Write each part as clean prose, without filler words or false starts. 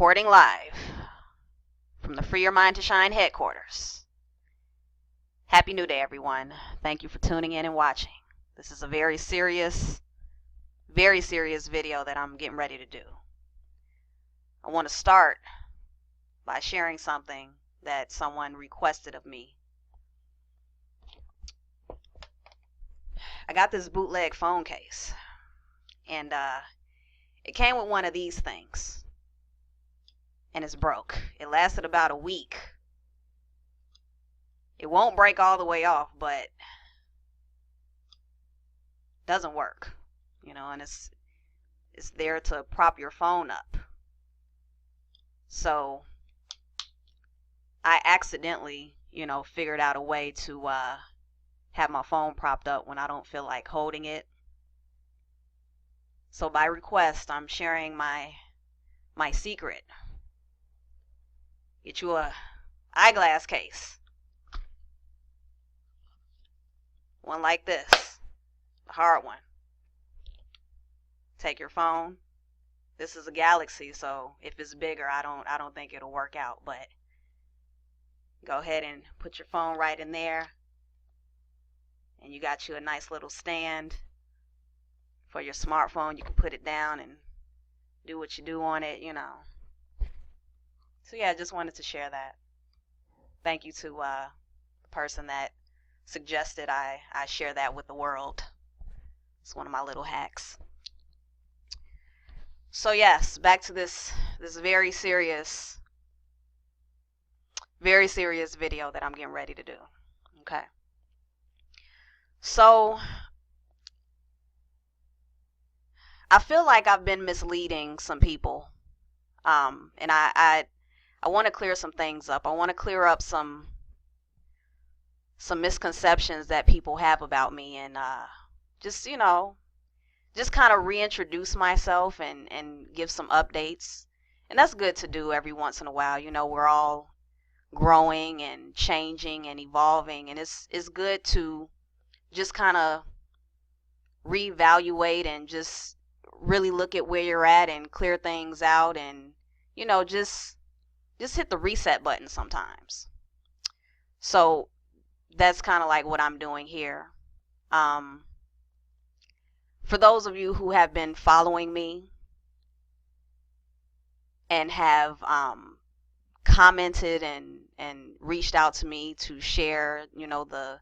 Reporting live from the Free Your Mind to Shine headquarters. Happy New Day, everyone. Thank you for tuning in and watching. This is a very serious video that I'm getting ready to do. I want to start by sharing something that someone requested of me. I got this bootleg phone case, and it came with one of these things, and it's broke. It lasted about a week. It won't break all the way off, but doesn't work, and it's there to prop your phone up. So I accidentally, figured out a way to have my phone propped up when I don't feel like holding it. So by request, I'm sharing my secret. Get you a eyeglass case. One like this. A hard one. Take your phone. This is a Galaxy, so if it's bigger, I don't think it'll work out, but go ahead and put your phone right in there. And you got you a nice little stand for your smartphone. You can put it down and do what you do on it, So yeah, I just wanted to share that. Thank you to the person that suggested I share that with the world. It's one of my little hacks. So yes, back to this very serious video that I'm getting ready to do. Okay. So I feel like I've been misleading some people, and I want to clear some things up. I want to clear up some misconceptions that people have about me, and just kind of reintroduce myself and give some updates. And that's good to do every once in a while. We're all growing and changing and evolving, and it's good to just kind of reevaluate and just really look at where you're at and clear things out, and just hit the reset button sometimes. So that's kind of like what I'm doing here. For those of you who have been following me and have commented and reached out to me to share the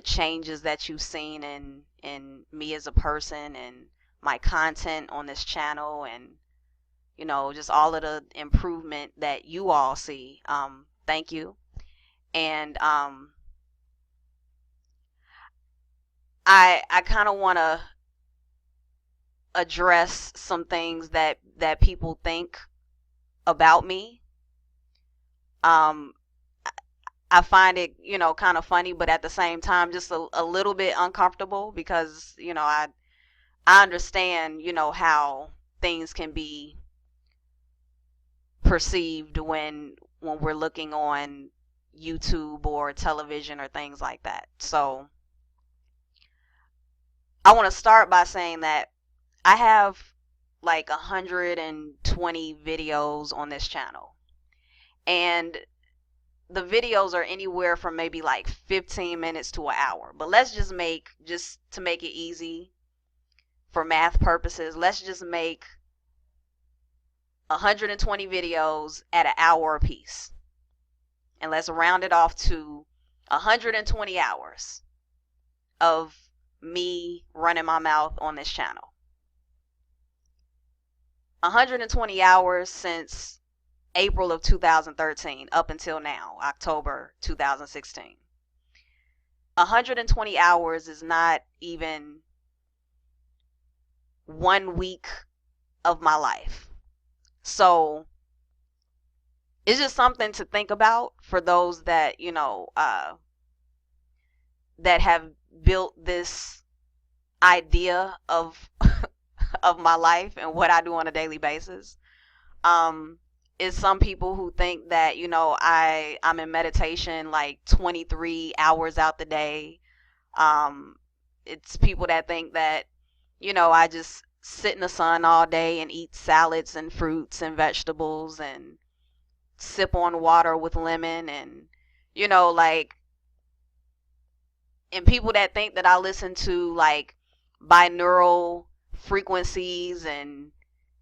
changes that you've seen in me as a person and my content on this channel, and just all of the improvement that you all see, thank you. And I kind of want to address some things that people think about me. I find it, kind of funny, but at the same time, just a little bit uncomfortable, because, I understand, how things can be perceived when we're looking on YouTube or television or things like that. So I want to start by saying that I have like 120 videos on this channel, and the videos are anywhere from maybe like 15 minutes to an hour. But let's just to make it easy for math purposes, let's just make 120 videos at an hour apiece. And let's round it off to 120 hours of me running my mouth on this channel. 120 hours since April of 2013 up until now, October 2016. 120 hours is not even 1 week of my life. So it's just something to think about for those that, that have built this idea of of my life and what I do on a daily basis. Is some people who think that, I'm in meditation like 23 hours out the day. It's people that think that, I just sit in the sun all day and eat salads and fruits and vegetables and sip on water with lemon and, like, and people that think that I listen to like binaural frequencies and,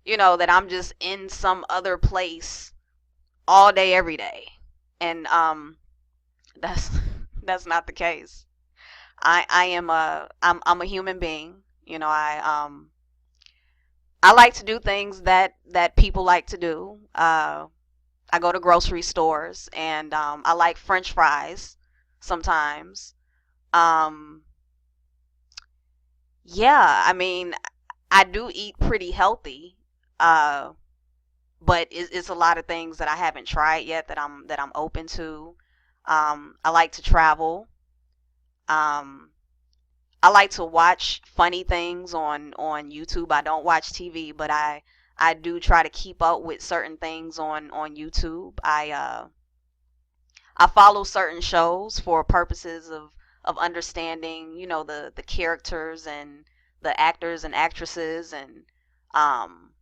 that I'm just in some other place all day, every day. And that's that's not the case. I am I'm a human being. I like to do things that people like to do. I go to grocery stores and I like French fries sometimes. Um, yeah, I mean, I do eat pretty healthy, uh, but it's a lot of things that I haven't tried yet that I'm open to. I like to travel. Um, I like to watch funny things on YouTube. I don't watch TV, but I do try to keep up with certain things on YouTube. I follow certain shows for purposes of understanding, the characters and the actors and actresses, and um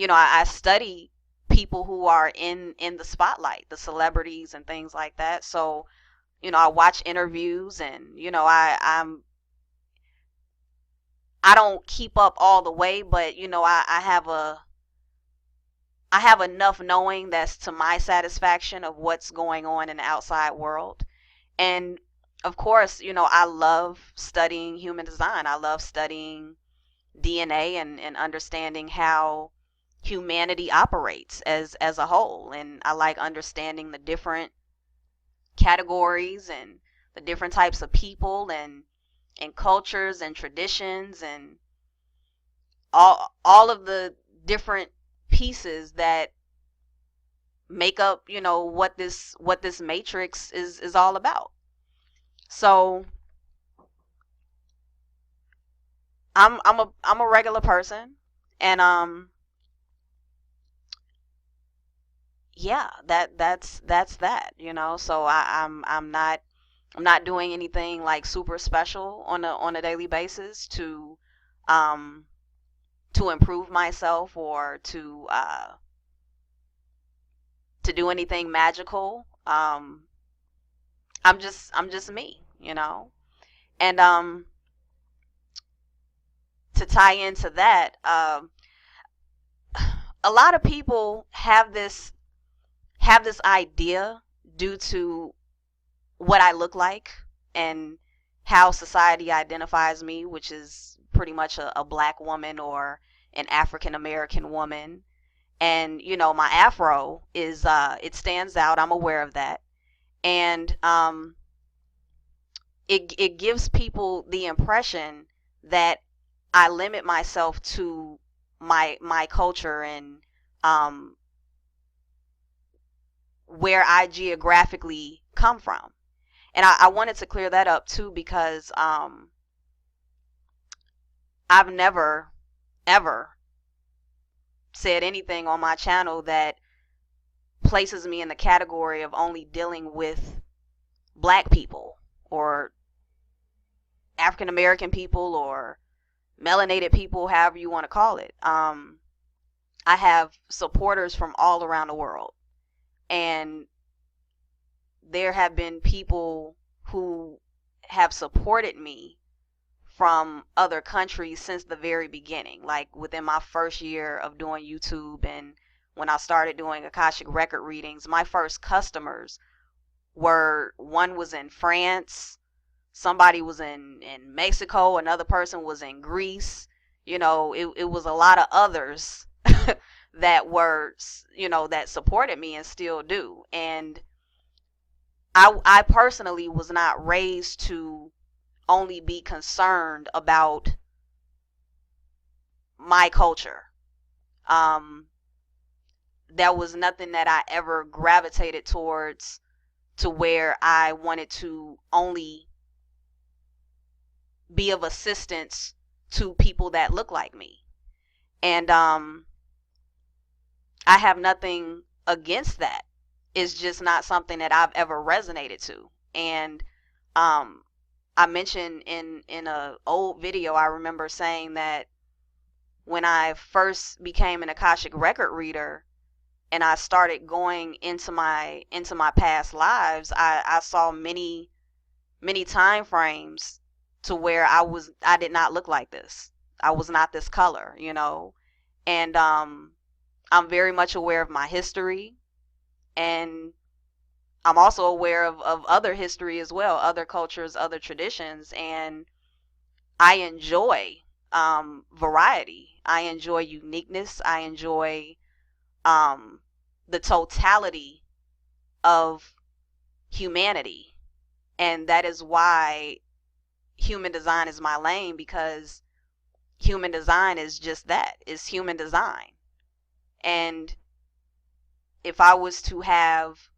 I study people who are in the spotlight, the celebrities and things like that. So, I watch interviews and, I don't keep up all the way, but, I have enough knowing that's to my satisfaction of what's going on in the outside world. And of course, I love studying human design. I love studying DNA and understanding how humanity operates as a whole. And I like understanding the different categories and the different types of people and cultures and traditions and all of the different pieces that make up, what this matrix is all about. So I'm a regular person, and yeah, that's that, so I'm not doing anything like super special on a daily basis um to improve myself or to do anything magical. I'm just me. And to tie into that, a lot of people have this idea due to what I look like and how society identifies me, which is pretty much a black woman or an African American woman. And my afro is it stands out. I'm aware of that. And it gives people the impression that I limit myself to my culture and um where I geographically come from. And I wanted to clear that up too, because I've never ever said anything on my channel that places me in the category of only dealing with black people or African American people or melanated people, however you want to call it. I have supporters from all around the world, and there have been people who have supported me from other countries since the very beginning, like within my first year of doing YouTube. And when I started doing Akashic record readings, my first customers were, one was in France, somebody was in Mexico, another person was in Greece. It was a lot of others that were, that supported me and still do. And I personally was not raised to only be concerned about my culture. That was nothing that I ever gravitated towards, to where I wanted to only be of assistance to people that look like me. And I have nothing against that. It's just not something that I've ever resonated to. And I mentioned in a old video, I remember saying that when I first became an Akashic record reader and I started going into my past lives, I saw many time frames to where I did not look like this. I was not this color, And I'm very much aware of my history, and I'm also aware of other history as well, other cultures, other traditions, and I enjoy variety. I enjoy uniqueness. I enjoy um, the totality of humanity. And that is why human design is my lane, because human design is just that. It's human design. And if I was to have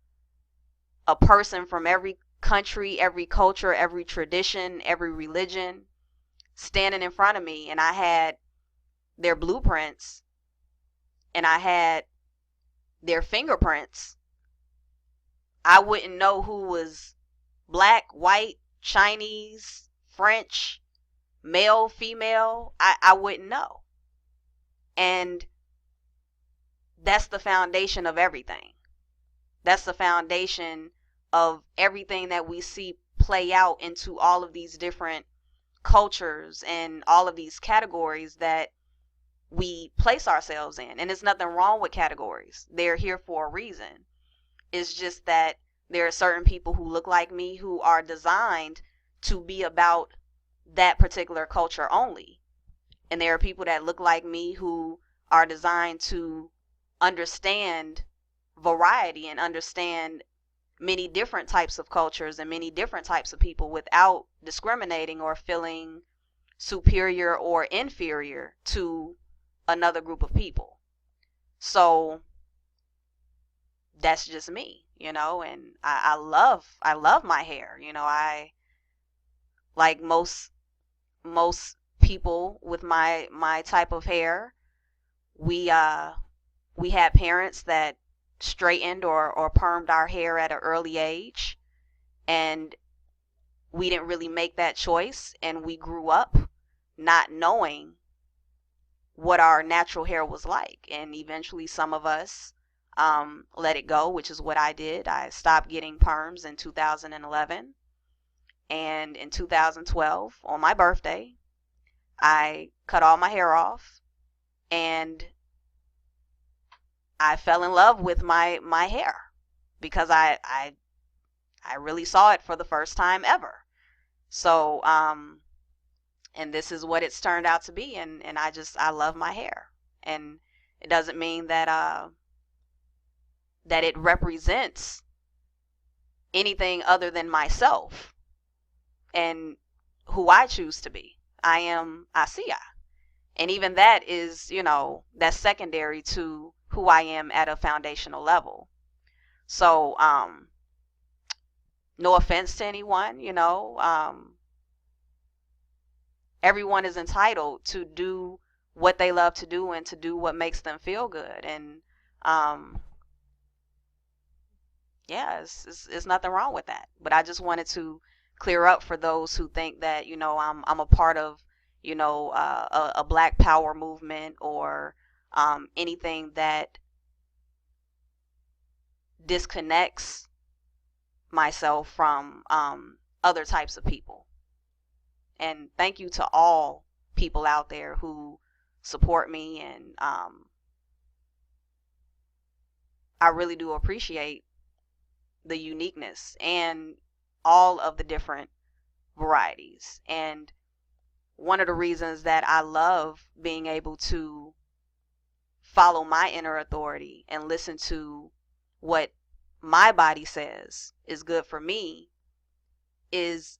a person from every country, every culture, every tradition, every religion standing in front of me, and I had their blueprints and I had their fingerprints, I wouldn't know who was black, white, Chinese, French, male, female. I wouldn't know. And that's the foundation of everything. That's the foundation of everything that we see play out into all of these different cultures and all of these categories that we place ourselves in. And there's nothing wrong with categories. They're here for a reason. It's just that there are certain people who look like me who are designed to be about that particular culture only. And there are people that look like me who are designed to understand variety and understand many different types of cultures and many different types of people without discriminating or feeling superior or inferior to another group of people. So that's just me, and I love my hair. I, like most people with my type of hair, we had parents that straightened or permed our hair at an early age, and we didn't really make that choice, and we grew up not knowing what our natural hair was like. And eventually some of us let it go, which is what I did. I stopped getting perms in 2011, and in 2012 on my birthday I cut all my hair off, and I fell in love with my hair because I really saw it for the first time ever. So and this is what it's turned out to be, and I love my hair. And it doesn't mean that that it represents anything other than myself and who I choose to be. I am Asiya. And even that is, that's secondary to who I am at a foundational level. So, no offense to anyone, everyone is entitled to do what they love to do and to do what makes them feel good. And, yeah, it's nothing wrong with that. But I just wanted to clear up for those who think that, I'm a part of, a Black Power movement or anything that disconnects myself from other types of people. And thank you to all people out there who support me, and I really do appreciate the uniqueness and all of the different varieties. And one of the reasons that I love being able to follow my inner authority and listen to what my body says is good for me is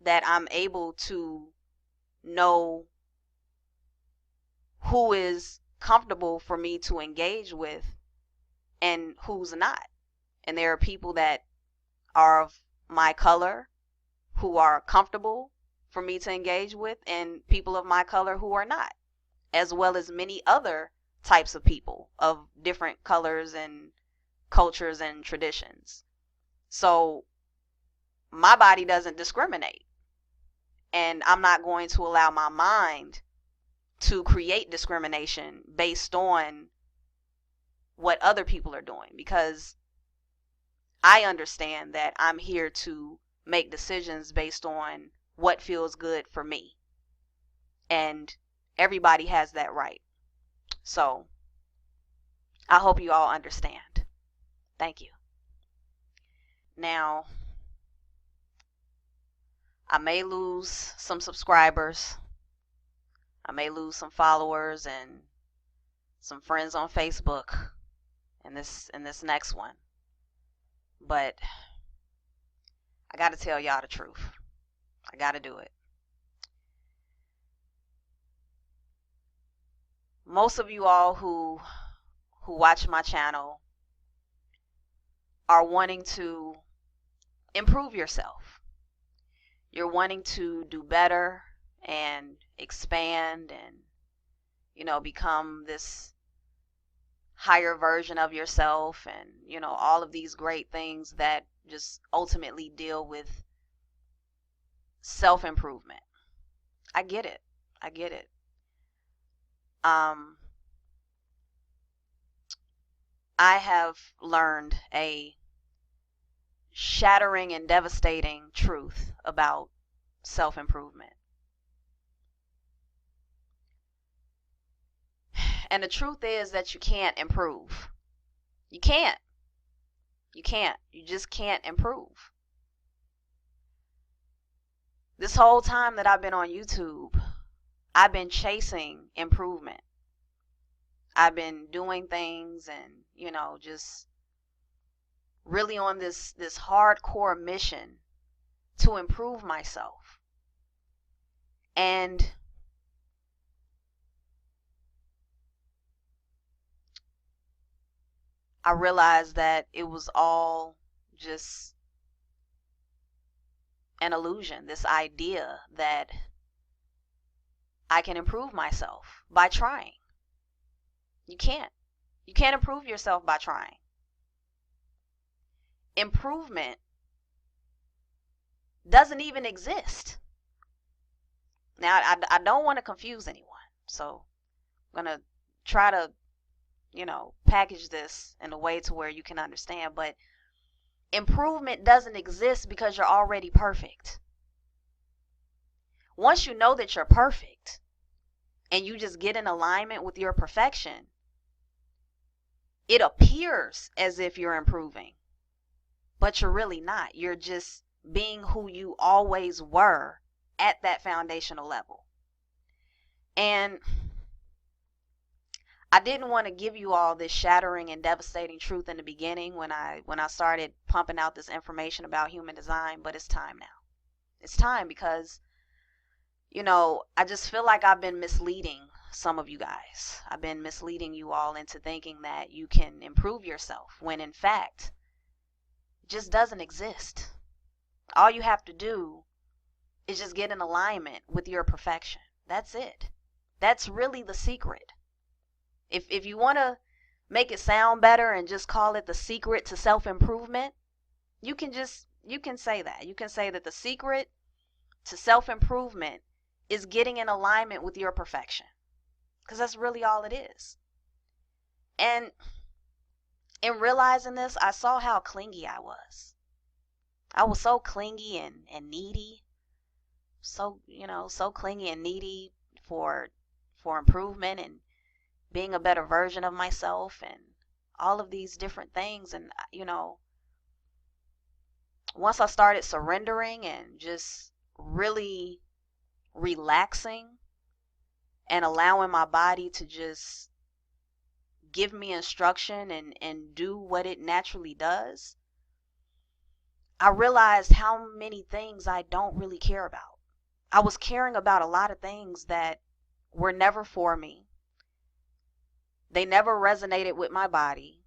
that I'm able to know who is comfortable for me to engage with and who's not. And there are people that are of my color who are comfortable for me to engage with, and people of my color who are not, as well as many other types of people of different colors and cultures and traditions. So my body doesn't discriminate, and I'm not going to allow my mind to create discrimination based on what other people are doing, because I understand that I'm here to make decisions based on what feels good for me. And everybody has that right. So I hope you all understand. Thank you. Now, I may lose some subscribers. I may lose some followers and some friends on Facebook in this next one. But I got to tell y'all the truth. I got to do it. Most of you all who watch my channel are wanting to improve yourself. You're wanting to do better and expand and, become this higher version of yourself, and, all of these great things that just ultimately deal with self-improvement. I get it. I have learned a shattering and devastating truth about self-improvement. And the truth is that you can't improve. You can't. You just can't improve. This whole time that I've been on YouTube, I've been chasing improvement. I've been doing things and, just really on this hardcore mission to improve myself. And I realized that it was all just an illusion, this idea that I can improve myself by trying. You can't. You can't improve yourself by trying. Improvement doesn't even exist. Now, I don't want to confuse anyone, so I'm going to try to, package this in a way to where you can understand, but improvement doesn't exist because you're already perfect. Once you know that you're perfect and you just get in alignment with your perfection, it appears as if you're improving, but you're really not. You're just being who you always were at that foundational level. And I didn't want to give you all this shattering and devastating truth in the beginning when I started pumping out this information about human design, but it's time now. It's time because, I just feel like I've been misleading some of you guys. I've been misleading you all into thinking that you can improve yourself when in fact it just doesn't exist. All you have to do is just get in alignment with your perfection. That's it. That's really the secret. If you want to make it sound better and just call it the secret to self-improvement, you can say that. You can say that the secret to self-improvement is getting in alignment with your perfection. Because that's really all it is. And in realizing this, I saw how clingy I was. I was so clingy and needy. So clingy and needy for improvement and being a better version of myself and all of these different things. And, once I started surrendering and just really relaxing and allowing my body to just give me instruction and do what it naturally does, I realized how many things I don't really care about. I was caring about a lot of things that were never for me. They never resonated with my body.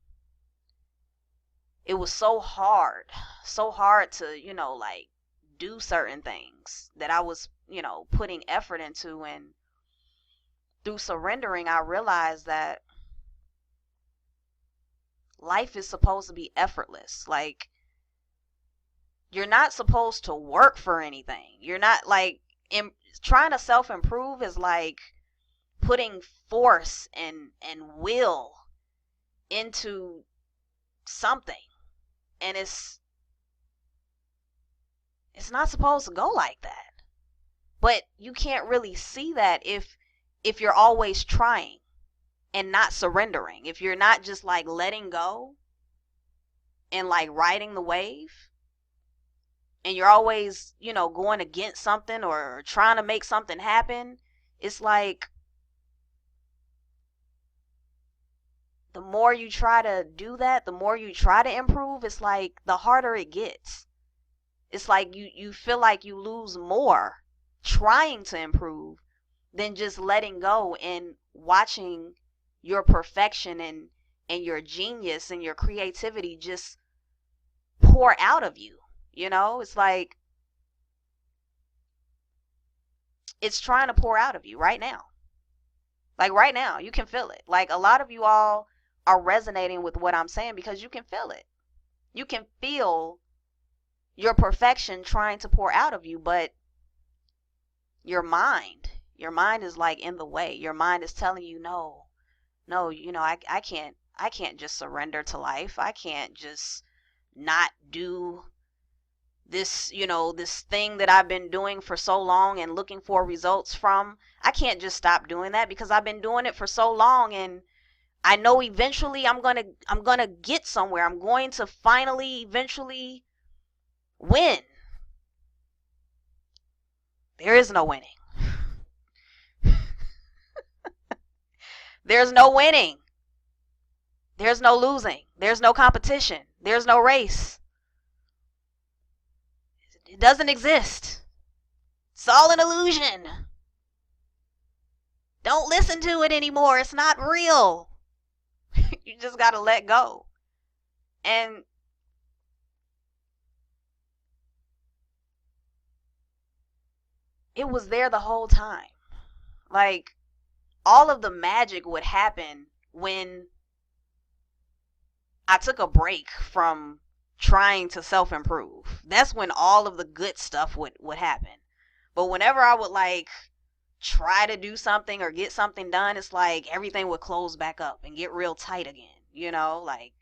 It was so hard to, do certain things that I was, putting effort into. And through surrendering, I realized that life is supposed to be effortless. Like, you're not supposed to work for anything. You're not trying to self-improve is like putting force and will into something, and it's not supposed to go like that. But you can't really see that if you're always trying and not surrendering. If you're not just like letting go and like riding the wave, and you're always, going against something or trying to make something happen, it's like the more you try to do that, the more you try to improve, it's like the harder it gets. It's like you feel like you lose more trying to improve than just letting go and watching your perfection and your genius and your creativity just pour out of you. It's like it's trying to pour out of you right now. Like right now, you can feel it. Like a lot of you all are resonating with what I'm saying because you can feel it. You can feel your perfection trying to pour out of you, but your mind is like in the way. Your mind is telling you, no, I can't just surrender to life. I can't just not do this, this thing that I've been doing for so long and looking for results from. I can't just stop doing that because I've been doing it for so long, and I know eventually I'm going to get somewhere. I'm going to finally eventually win. There is no winning. There's no winning. There's no losing. There's no competition. There's no race. It doesn't exist. It's all an illusion. Don't listen to it anymore. It's not real. You just got to let go. And it was there the whole time. Like, all of the magic would happen when I took a break from trying to self-improve. That's when all of the good stuff would happen. But whenever I would like try to do something or get something done, it's like everything would close back up and get real tight again. Like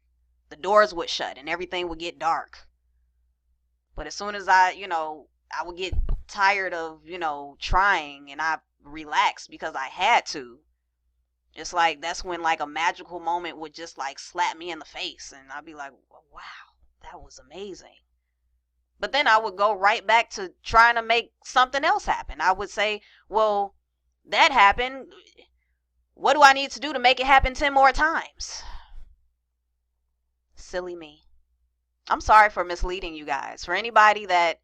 the doors would shut and everything would get dark. But as soon as I would get tired of, trying, and I relaxed because I had to, it's like that's when like a magical moment would just like slap me in the face, and I'd be like, wow, that was amazing. But then I would go right back to trying to make something else happen. I would say, well, that happened. What do I need to do to make it happen 10 more times? Silly me. I'm sorry for misleading you guys. For anybody that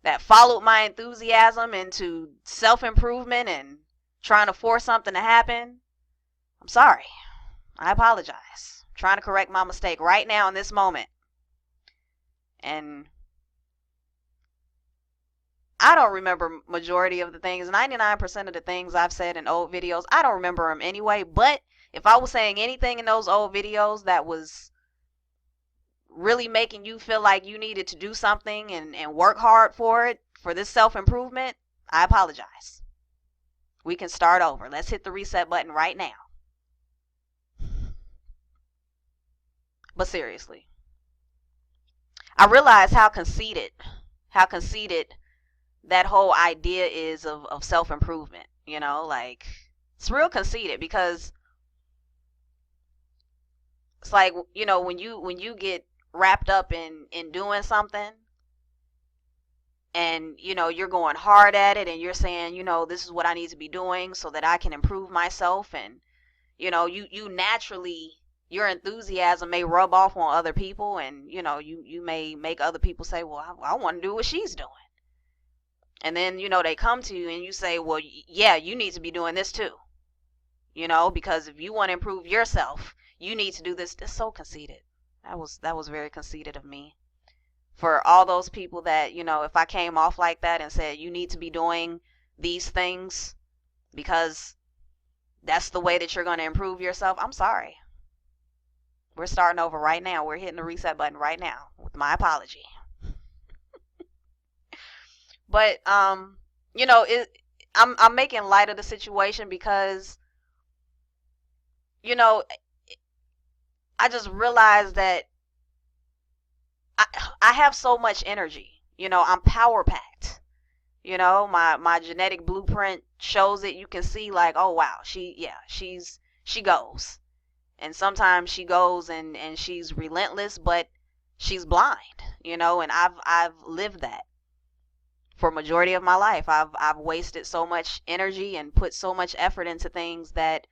that followed my enthusiasm into self-improvement and trying to force something to happen, I'm sorry. I apologize. I'm trying to correct my mistake right now in this moment. And I don't remember majority of the things. 99% of the things I've said in old videos, I don't remember them anyway. But if I was saying anything in those old videos that was really making you feel like you needed to do something and work hard for it, for this self-improvement, I apologize. We can start over. Let's hit the reset button right now. But seriously, I realize how conceited that whole idea is of self-improvement. Like it's real conceited, because it's like, when you get wrapped up in doing something, and you're going hard at it, and you're saying, this is what I need to be doing so that I can improve myself, and you naturally, your enthusiasm may rub off on other people, and you may make other people say, well, I want to do what she's doing. And then they come to you and you say, well, yeah, you need to be doing this too, because if you want to improve yourself, you need to do this. It's so conceited. That was very conceited of me. For all those people that, if I came off like that and said, you need to be doing these things because that's the way that you're going to improve yourself, I'm sorry. We're starting over right now. We're hitting the reset button right now with my apology. But I'm making light of the situation because, you know, I just realized that I I have so much energy. I'm power packed. My genetic blueprint shows it. You can see, like, oh wow, she goes. And sometimes she goes and she's relentless, but she's blind, and I've lived that for a majority of my life. I've wasted so much energy and put so much effort into things that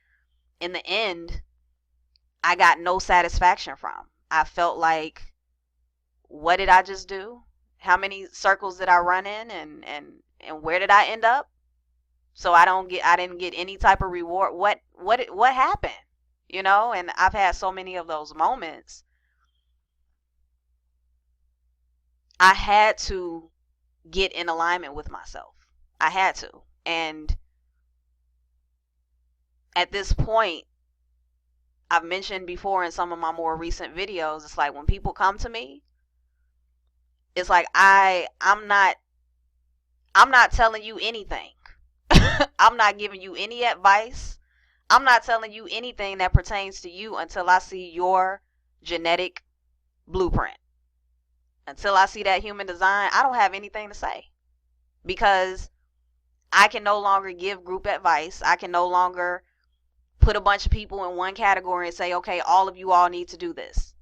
in the end I got no satisfaction from. I felt like, what did I just do? How many circles did I run in, and where did I end up? So I didn't get any type of reward. What happened? And I've had so many of those moments. I had to get in alignment with myself. I had to. And at this point, I've mentioned before in some of my more recent videos, it's like when people come to me, it's like I'm not telling you anything. I'm not giving you any advice. I'm not telling you anything that pertains to you until I see your genetic blueprint. Until I see that human design, I don't have anything to say, because I can no longer give group advice. I can no longer put a bunch of people in one category and say, okay, all of you all need to do this.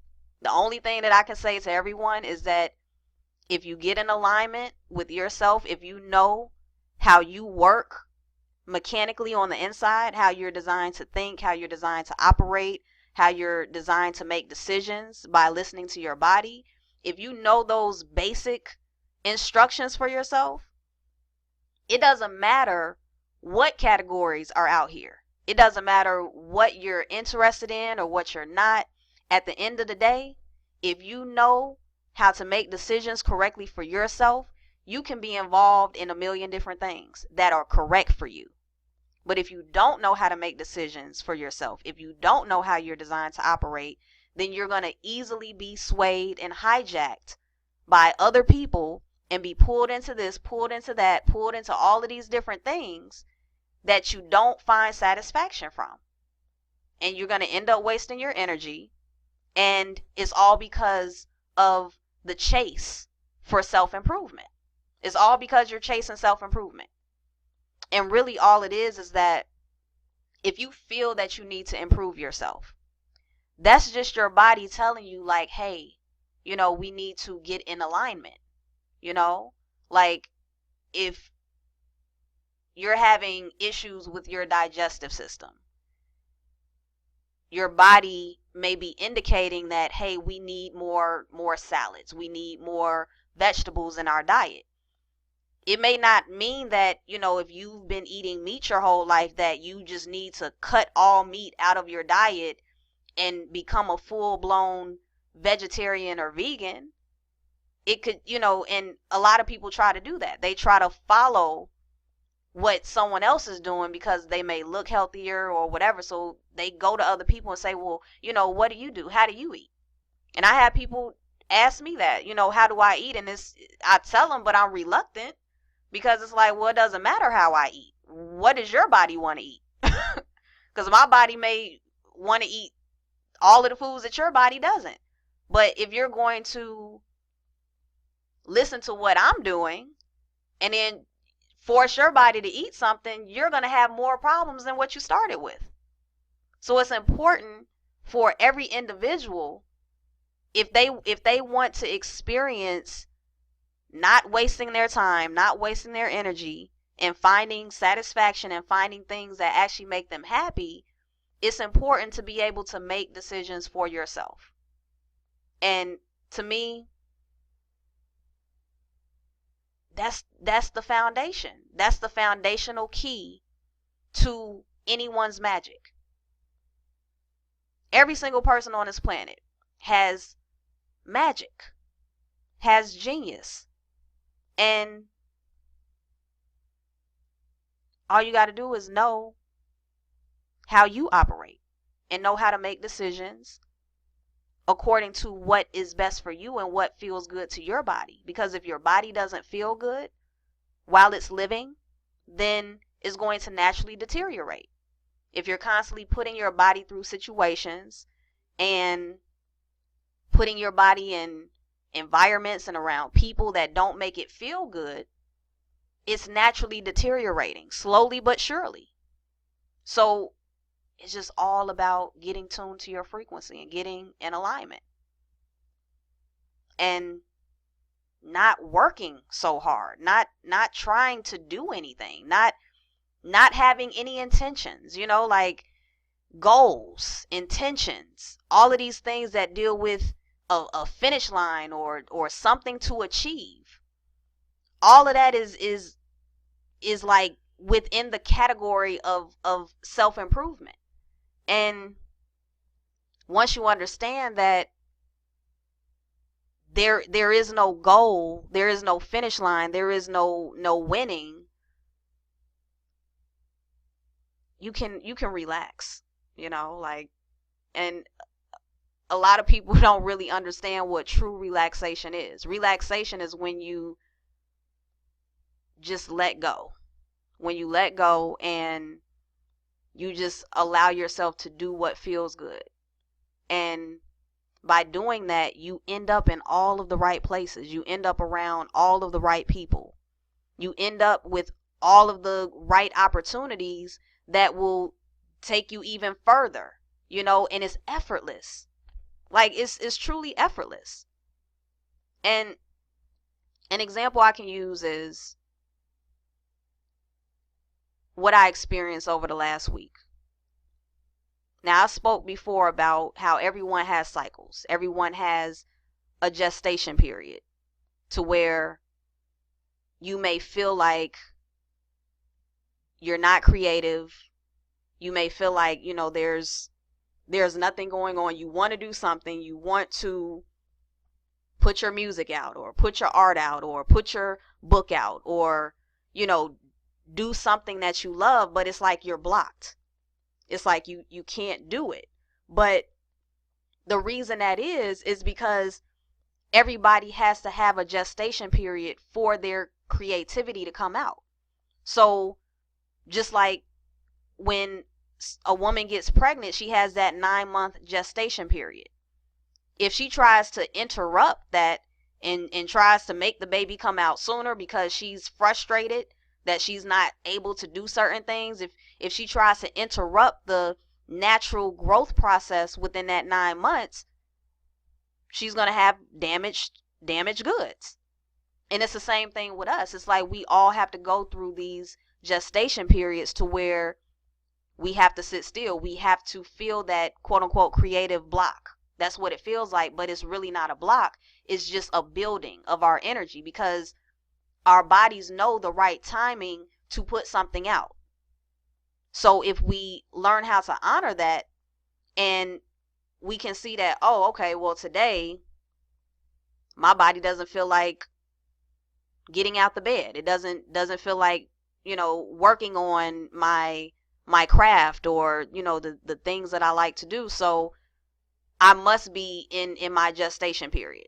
The only thing that I can say to everyone is that if you get in alignment with yourself, if you know how you work mechanically on the inside, how you're designed to think, how you're designed to operate, how you're designed to make decisions by listening to your body, if you know those basic instructions for yourself, it doesn't matter what categories are out here. It doesn't matter what you're interested in or what you're not. At the end of the day, if you know how to make decisions correctly for yourself, you can be involved in a million different things that are correct for you. But if you don't know how to make decisions for yourself, if you don't know how you're designed to operate, then you're going to easily be swayed and hijacked by other people and be pulled into this, pulled into that, pulled into all of these different things that you don't find satisfaction from. And you're going to end up wasting your energy. And it's all because of the chase for self-improvement. It's all because you're chasing self-improvement. And really all it is that if you feel that you need to improve yourself, that's just your body telling you, like, hey, we need to get in alignment. Like, if you're having issues with your digestive system, your body may be indicating that, hey, we need more salads, we need more vegetables in our diet. It may not mean that, if you've been eating meat your whole life, that you just need to cut all meat out of your diet and become a full-blown vegetarian or vegan. It could, and a lot of people try to do that. They try to follow what someone else is doing because they may look healthier or whatever. So they go to other people and say, well, what do you do? How do you eat? And I have people ask me that, how do I eat? And I tell them, but I'm reluctant, because it's like, well, it doesn't matter how I eat. What does your body want to eat? Because my body may want to eat all of the foods that your body doesn't. But if you're going to listen to what I'm doing and then force your body to eat something, you're going to have more problems than what you started with. So it's important for every individual, if they want to experience not wasting their time, not wasting their energy, and finding satisfaction and finding things that actually make them happy, it's important to be able to make decisions for yourself. And to me, that's the foundation. That's the foundational key to anyone's magic. Every single person on this planet has magic, has genius. And all you got to do is know how you operate and know how to make decisions according to what is best for you and what feels good to your body. Because if your body doesn't feel good, while it's living, then it's going to naturally deteriorate. If you're constantly putting your body through situations and putting your body in environments and around people that don't make it feel good, it's naturally deteriorating, slowly but surely. So it's just all about getting tuned to your frequency and getting in alignment. And not working so hard, not trying to do anything, not having any intentions, like goals, intentions, all of these things that deal with a finish line or something to achieve. All of that is like within the category of self-improvement. And once you understand that there is no goal, there is no finish line, there is no winning, you can relax, like. And a lot of people don't really understand what true relaxation is. Relaxation is when you just let go. When you let go and you just allow yourself to do what feels good. And by doing that, you end up in all of the right places. You end up around all of the right people. You end up with all of the right opportunities that will take you even further, and it's effortless. Like it's truly effortless. And an example I can use is what I experienced over the last week. Now, I spoke before about how everyone has cycles. Everyone has a gestation period to where you may feel like you're not creative. You may feel like, there's nothing going on. You want to do something. You want to put your music out or put your art out or put your book out or, do something that you love, but it's like you're blocked. It's like you can't do it. But the reason that is because everybody has to have a gestation period for their creativity to come out. So just like when a woman gets pregnant, she has that 9-month gestation period. If she tries to interrupt that and tries to make the baby come out sooner because she's frustrated that she's not able to do certain things, if she tries to interrupt the natural growth process within that 9 months, she's going to have damaged goods. And it's the same thing with us. It's like we all have to go through these gestation periods to where we have to sit still. We have to feel that quote unquote creative block. That's what it feels like, but it's really not a block. It's just a building of our energy because our bodies know the right timing to put something out. So if we learn how to honor that, and we can see that, oh, okay, well, today my body doesn't feel like getting out the bed. It doesn't feel like, working on my craft or, the things that I like to do. So I must be in my gestation period.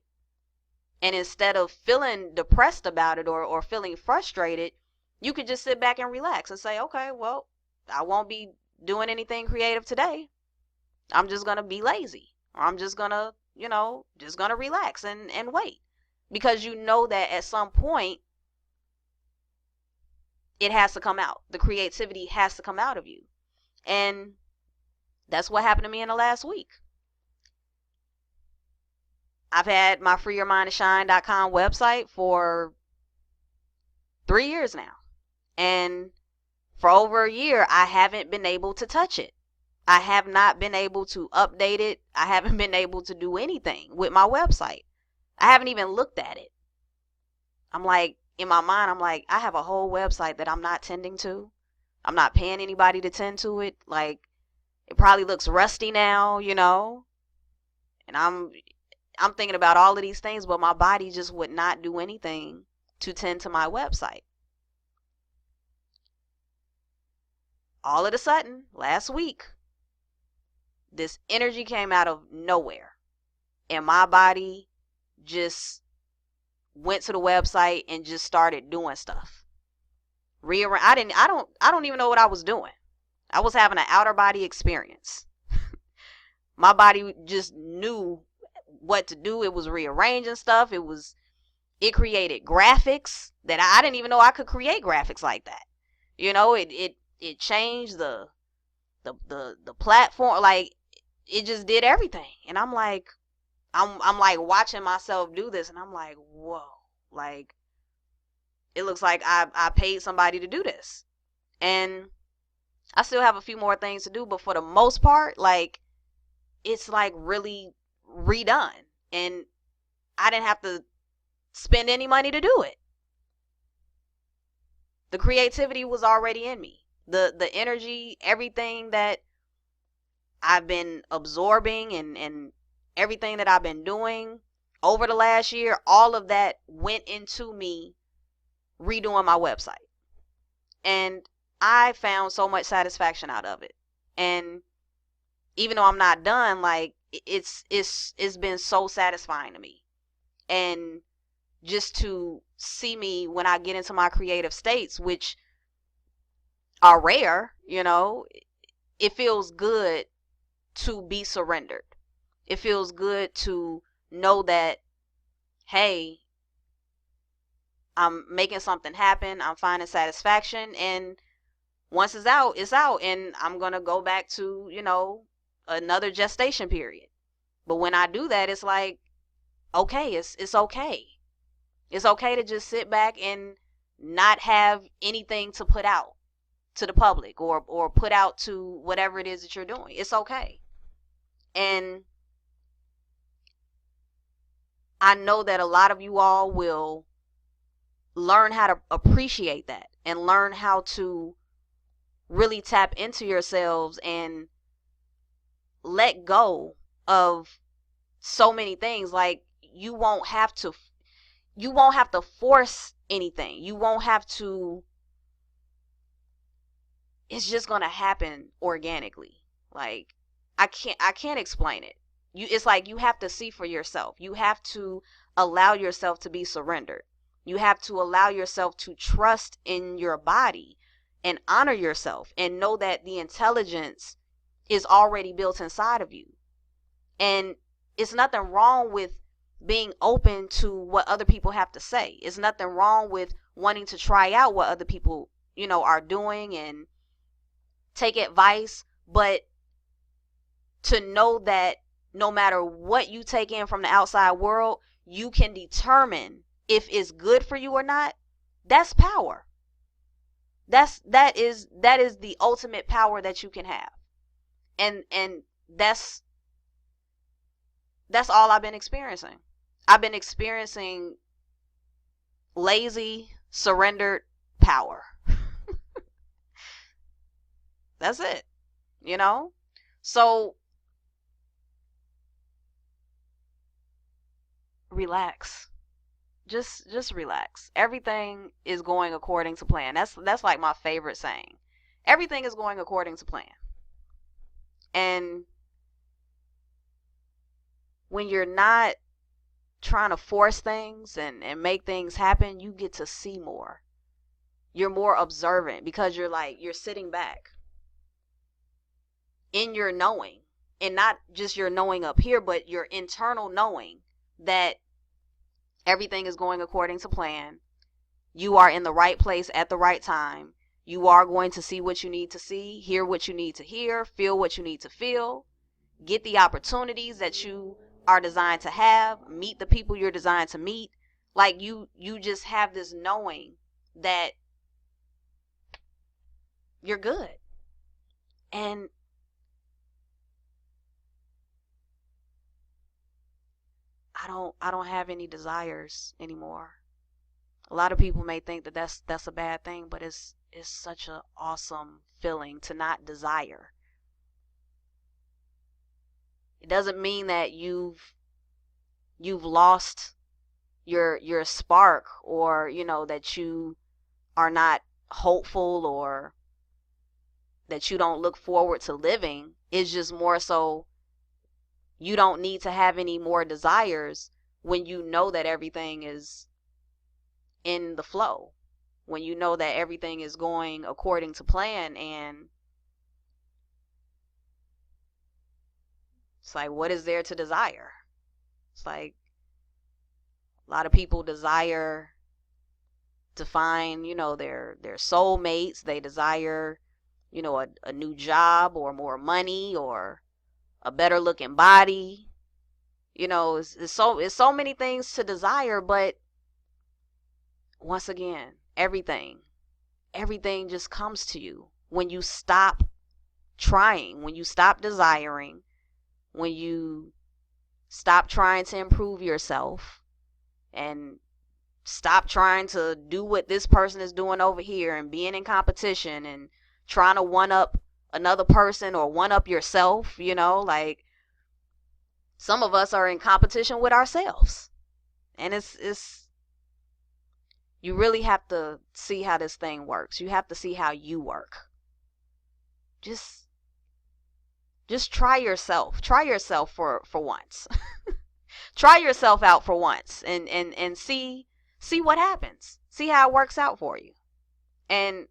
And instead of feeling depressed about it or feeling frustrated, you could just sit back and relax and say, okay, well, I won't be doing anything creative today. I'm just going to be lazy, or I'm just going to, just going to relax and wait. Because you know that at some point, it has to come out. The creativity has to come out of you. And that's what happened to me in the last week. I've had my freeyourmindtoshine.com website for 3 years now. And for over a year, I haven't been able to touch it. I have not been able to update it. I haven't been able to do anything with my website. I haven't even looked at it. I'm like, in my mind, I'm like, I have a whole website that I'm not tending to. I'm not paying anybody to tend to it. Like, it probably looks rusty now, And I'm thinking about all of these things, but my body just would not do anything to tend to my website. All of a sudden, last week, this energy came out of nowhere. And my body just went to the website and just started doing stuff. I don't even know what I was doing. I was having an outer body experience. My body just knew what to do. It was rearranging stuff. It created graphics that I didn't even know I could create graphics like that. It changed the platform. Like, it just did everything. And I'm like watching myself do this, and I'm like, whoa, like, it looks like I paid somebody to do this. And I still have a few more things to do, but for the most part, like, it's like really redone. And I didn't have to spend any money to do it. The creativity was already in me. The energy, everything that I've been absorbing, and everything that I've been doing over the last year, all of that went into me redoing my website. And I found so much satisfaction out of it. And even though I'm not done, like, it's been so satisfying to me. And just to see me when I get into my creative states, which are rare, it feels good to be surrendered. It feels good to know that, hey, I'm making something happen. I'm finding satisfaction. And once it's out, it's out. And I'm going to go back to, another gestation period. But when I do that, it's like, okay, it's okay. It's okay to just sit back and not have anything to put out to the public, or put out to whatever it is that you're doing. It's okay. And I know that a lot of you all will learn how to appreciate that, and learn how to really tap into yourselves and let go of so many things. Like, you won't have to force anything. You won't have to. It's just going to happen organically. Like, I can't explain it. It's like you have to see for yourself. You have to allow yourself to be surrendered. You have to allow yourself to trust in your body and honor yourself, and know that the intelligence is already built inside of you. And it's nothing wrong with being open to what other people have to say. It's nothing wrong with wanting to try out what other people, are doing, and take advice. But to know that no matter what you take in from the outside world, you can determine if it's good for you or not. That's power. That is the ultimate power that you can have. And that's all I've been experiencing. I've been experiencing lazy, surrendered power. That's it. So relax. Just relax. Everything is going according to plan. That's like my favorite saying. Everything is going according to plan. And when you're not trying to force things and make things happen, you get to see more. You're more observant, because you're sitting back in your knowing, and not just your knowing up here, but your internal knowing that everything is going according to plan. You are in the right place at the right time. You are going to see what you need to see, hear what you need to hear, feel what you need to feel, get the opportunities that you are designed to have, meet the people you're designed to meet. Like, you just have this knowing that you're good. And I don't have any desires anymore. A lot of people may think that that's a bad thing, but it's such an awesome feeling to not desire. It doesn't mean that you've lost your spark, or that you are not hopeful, or that you don't look forward to living. It's just more so you don't need to have any more desires when you know that everything is in the flow. when you know that everything is going according to plan. And it's like, what is there to desire? It's like a lot of people desire to find, their soulmates. They desire, a new job or more money or a better looking body. It's so many things to desire, but once again, everything just comes to you when you stop trying, when you stop desiring, when you stop trying to improve yourself and stop trying to do what this person is doing over here and being in competition and trying to one up another person or one up yourself. Like, some of us are in competition with ourselves. And it's you really have to see how this thing works. You have to see how you work. Just try yourself. Try yourself for once. Try yourself out for once and see what happens. See how it works out for you. And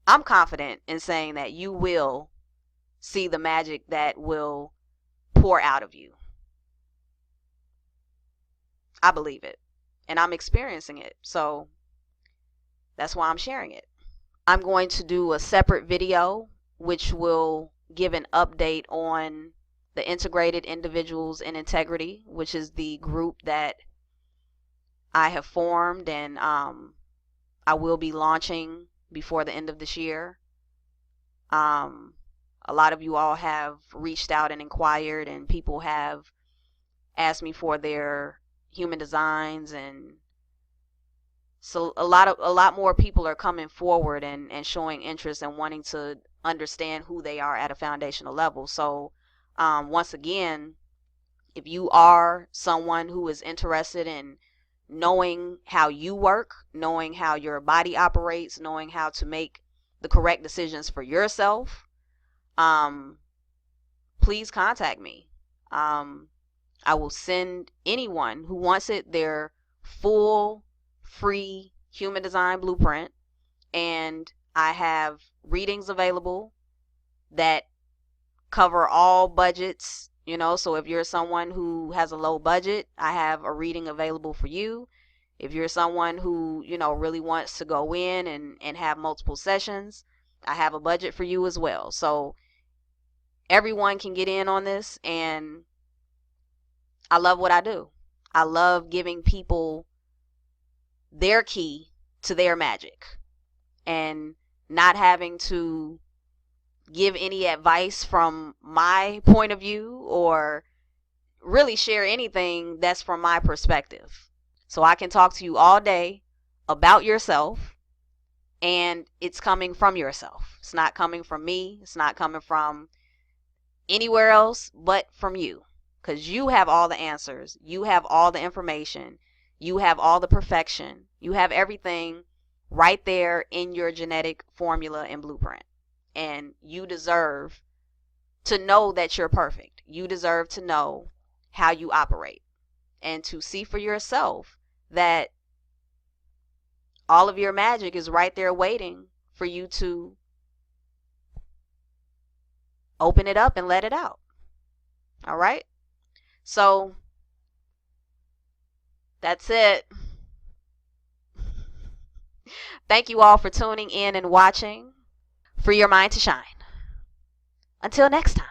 I'm confident in saying that you will see the magic that will pour out of you. I believe it. And I'm experiencing it. So that's why I'm sharing it. I'm going to do a separate video which will give an update on the Integrated Individuals in Integrity, which is the group that I have formed and I will be launching before the end of this year. A lot of you all have reached out and inquired, and people have asked me for their human designs, and so a lot more people are coming forward and showing interest and wanting to understand who they are at a foundational level. So once again, if you are someone who is interested in knowing how you work, knowing how your body operates, knowing how to make the correct decisions for yourself, please contact me. I will send anyone who wants it their full free human design blueprint, and I have readings available that cover all budgets. So if you're someone who has a low budget, I have a reading available for you. If you're someone who really wants to go in and have multiple sessions, I have a budget for you as well. So everyone can get in on this, and I love what I do. I love giving people their key to their magic and not having to give any advice from my point of view or really share anything that's from my perspective. So I can talk to you all day about yourself, and it's coming from yourself. It's not coming from me. It's not coming from anywhere else but from you, because you have all the answers. You have all the information. You have all the perfection. You have everything right there in your genetic formula and blueprint. And you deserve to know that you're perfect. You deserve to know how you operate and to see for yourself that all of your magic is right there waiting for you to open it up and let it out. All right? So that's it. Thank you all for tuning in and watching. Free your mind to shine. Until next time.